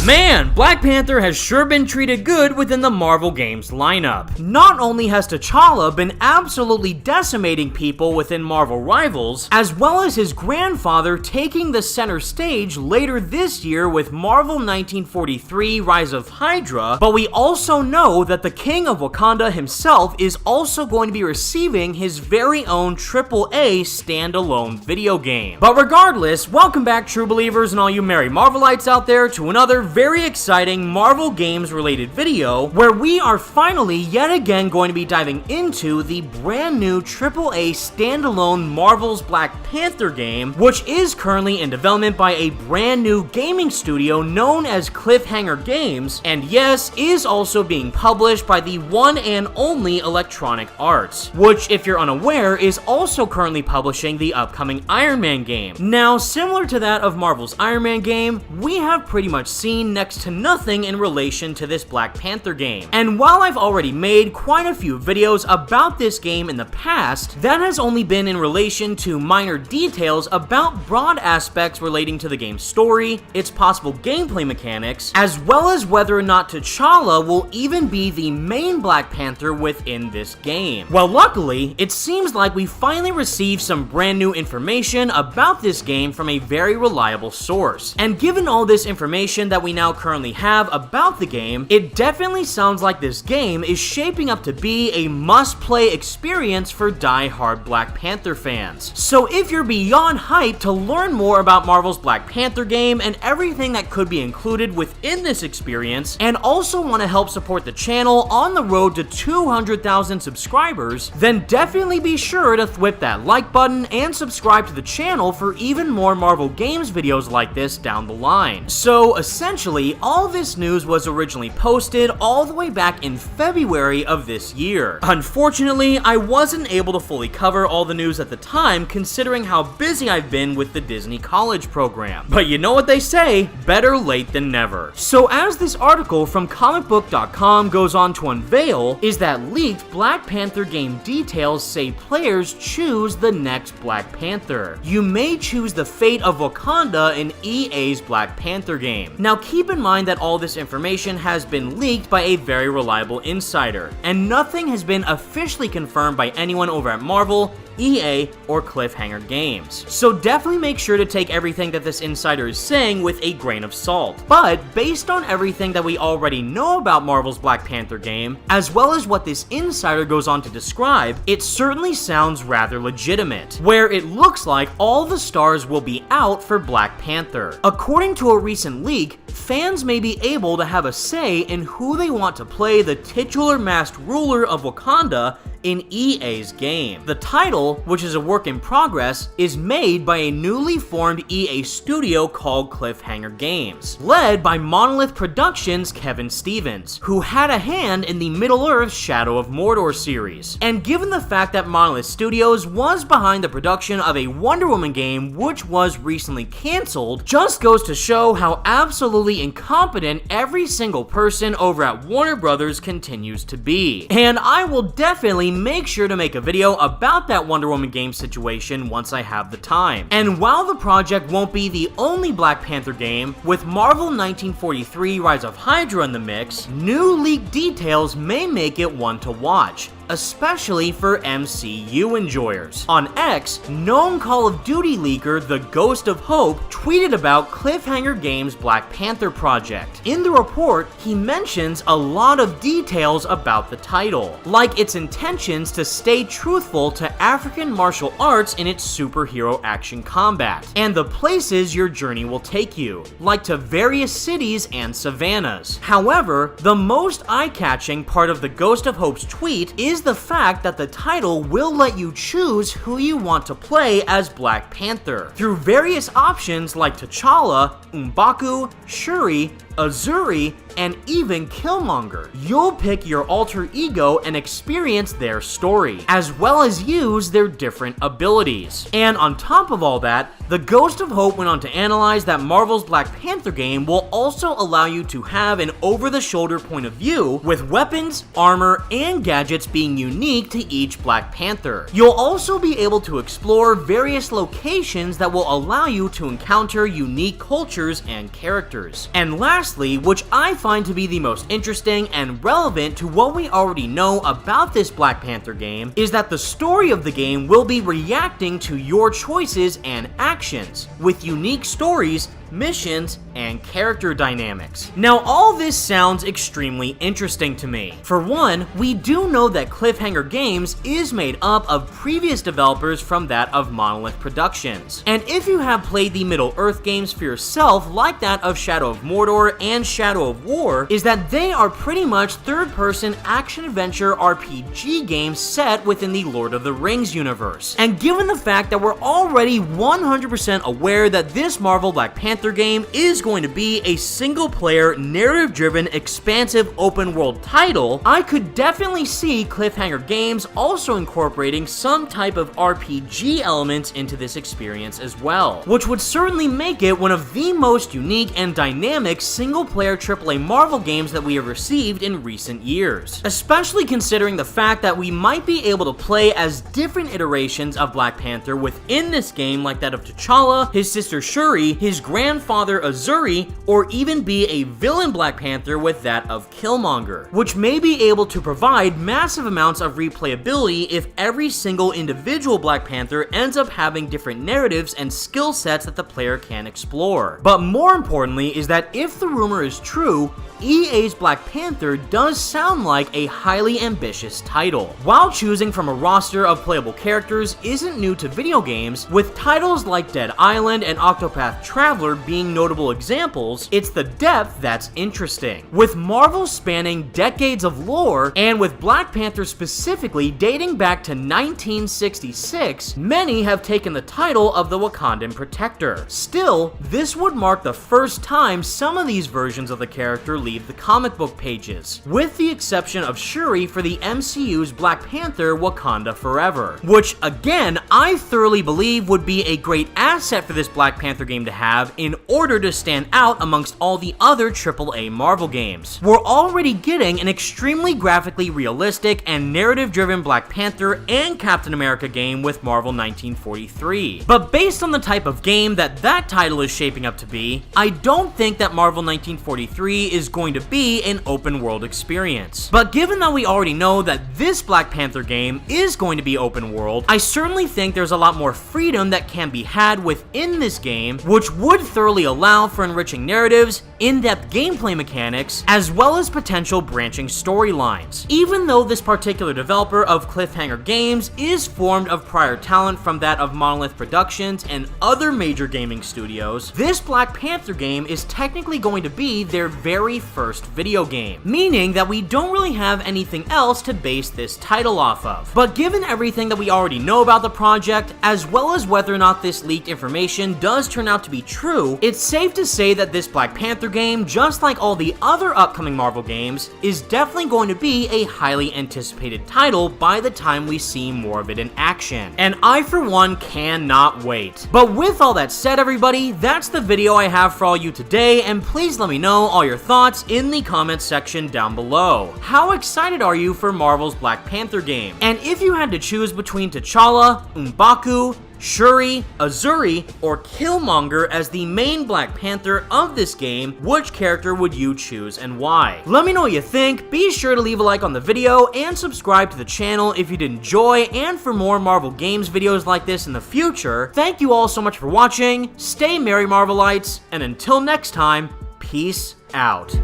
Man, Black Panther has sure been treated good within the Marvel Games lineup. Not only has T'Challa been absolutely decimating people within Marvel Rivals, as well as his grandfather taking the center stage later this year with Marvel 1943 Rise of Hydra, but we also know that the King of Wakanda himself is also going to be receiving his very own AAA standalone video game. But regardless, welcome back true believers and all you merry Marvelites out there to another very exciting Marvel Games related video where we are finally yet again going to be diving into the brand new AAA standalone Marvel's Black Panther game, which is currently in development by a brand new gaming studio known as Cliffhanger Games, and yes, is also being published by the one and only Electronic Arts, which, if you're unaware, is also currently publishing the upcoming Iron Man game. Now, similar to that of Marvel's Iron Man game, we have pretty much seen next to nothing in relation to this Black Panther game. And while I've already made quite a few videos about this game in the past, that has only been in relation to minor details about broad aspects relating to the game's story, its possible gameplay mechanics, as well as whether or not T'Challa will even be the main Black Panther within this game. Well, luckily, it seems like we finally received some brand new information about this game from a very reliable source. And given all this information that we now currently have about the game, it definitely sounds like this game is shaping up to be a must-play experience for die-hard Black Panther fans. So if you're beyond hyped to learn more about Marvel's Black Panther game and everything that could be included within this experience, and also want to help support the channel on the road to 200,000 subscribers, then definitely be sure to whip that like button and subscribe to the channel for even more Marvel Games videos like this down the line. So essentially, all this news was originally posted all the way back in February of this year. Unfortunately, I wasn't able to fully cover all the news at the time considering how busy I've been with the Disney College program. But you know what they say, better late than never. So as this article from comicbook.com goes on to unveil, is that leaked Black Panther game details say players choose the next Black Panther. You may choose the fate of Wakanda in EA's Black Panther game. Now keep in mind that all this information has been leaked by a very reliable insider, and nothing has been officially confirmed by anyone over at Marvel, EA, or Cliffhanger Games. So definitely make sure to take everything that this insider is saying with a grain of salt. But based on everything that we already know about Marvel's Black Panther game, as well as what this insider goes on to describe, it certainly sounds rather legitimate, where it looks like all the stars will be out for Black Panther. According to a recent leak, fans may be able to have a say in who they want to play the titular masked ruler of Wakanda in EA's game. The title, which is a work in progress, is made by a newly formed EA studio called Cliffhanger Games, led by Monolith Productions' Kevin Stevens, who had a hand in the Middle-earth Shadow of Mordor series. And given the fact that Monolith Studios was behind the production of a Wonder Woman game which was recently cancelled, just goes to show how absolutely incompetent every single person over at Warner Brothers continues to be. And I will definitely make sure to make a video about that Wonder Woman game situation once I have the time. And while the project won't be the only Black Panther game, with Marvel 1943 Rise of Hydra in the mix, new leaked details may make it one to watch, especially for MCU enjoyers. On X, known Call of Duty leaker The Ghost of Hope tweeted about Cliffhanger Games' Black Panther project. In the report, he mentions a lot of details about the title, like its intentions to stay truthful to African martial arts in its superhero action combat, and the places your journey will take you, like to various cities and savannas. However, the most eye-catching part of The Ghost of Hope's tweet is the fact that the title will let you choose who you want to play as Black Panther, through various options like T'Challa, M'Baku, Shuri, Azuri, and even Killmonger. You'll pick your alter ego and experience their story, as well as use their different abilities. And on top of all that, The Ghost of Hope went on to analyze that Marvel's Black Panther game will also allow you to have an over-the-shoulder point of view, with weapons, armor, and gadgets being unique to each Black Panther. You'll also be able to explore various locations that will allow you to encounter unique cultures and characters. And last lastly, which I find to be the most interesting and relevant to what we already know about this Black Panther game, is that the story of the game will be reacting to your choices and actions, with unique stories, missions, and character dynamics. Now, all this sounds extremely interesting to me. For one, we do know that Cliffhanger Games is made up of previous developers from that of Monolith Productions. And if you have played the Middle-earth games for yourself, like that of Shadow of Mordor and Shadow of War, is that they are pretty much third-person action-adventure RPG games set within the Lord of the Rings universe. And given the fact that we're already 100% aware that this Marvel Black Panther game is going to be a single-player, narrative-driven, expansive open-world title, I could definitely see Cliffhanger Games also incorporating some type of RPG elements into this experience as well, which would certainly make it one of the most unique and dynamic single-player AAA Marvel games that we have received in recent years, especially considering the fact that we might be able to play as different iterations of Black Panther within this game, like that of T'Challa, his sister Shuri, his grandfather Azuri, or even be a villain Black Panther with that of Killmonger, which may be able to provide massive amounts of replayability if every single individual Black Panther ends up having different narratives and skill sets that the player can explore. But more importantly is that if the rumor is true, EA's Black Panther does sound like a highly ambitious title. While choosing from a roster of playable characters isn't new to video games, with titles like Dead Island and Octopath Traveler being notable examples, it's the depth that's interesting. With Marvel spanning decades of lore, and with Black Panther specifically dating back to 1966, many have taken the title of the Wakandan Protector. Still, this would mark the first time some of these versions of the character leave the comic book pages, with the exception of Shuri for the MCU's Black Panther Wakanda Forever, which again, I thoroughly believe would be a great asset for this Black Panther game to have in order to stand out amongst all the other AAA Marvel games. We're already getting an extremely graphically realistic and narrative-driven Black Panther and Captain America game with Marvel 1943. But based on the type of game that title is shaping up to be, I don't think that Marvel 1943 is going to be an open world experience. But given that we already know that this Black Panther game is going to be open world, I certainly think there's a lot more freedom that can be had within this game, which would thoroughly allow for enriching narratives, in-depth gameplay mechanics, as well as potential branching storylines. Even though this particular developer of Cliffhanger Games is formed of prior talent from that of Monolith Productions and other major gaming studios, this Black Panther game is technically going to be their very first video game, meaning that we don't really have anything else to base this title off of. But given everything that we already know about the project, as well as whether or not this leaked information does turn out to be true, it's safe to say that this Black Panther game, just like all the other upcoming Marvel games, is definitely going to be a highly anticipated title by the time we see more of it in action. And I, for one, cannot wait. But with all that said, everybody, that's the video I have for all you today, and please let me know all your thoughts in the comments section down below. How excited are you for Marvel's Black Panther game? And if you had to choose between T'Challa, M'Baku, Shuri, Azuri, or Killmonger as the main Black Panther of this game, which character would you choose and why? Let me know what you think, be sure to leave a like on the video, and subscribe to the channel if you did enjoy, and for more Marvel Games videos like this in the future. Thank you all so much for watching, stay merry Marvelites, and until next time, peace out.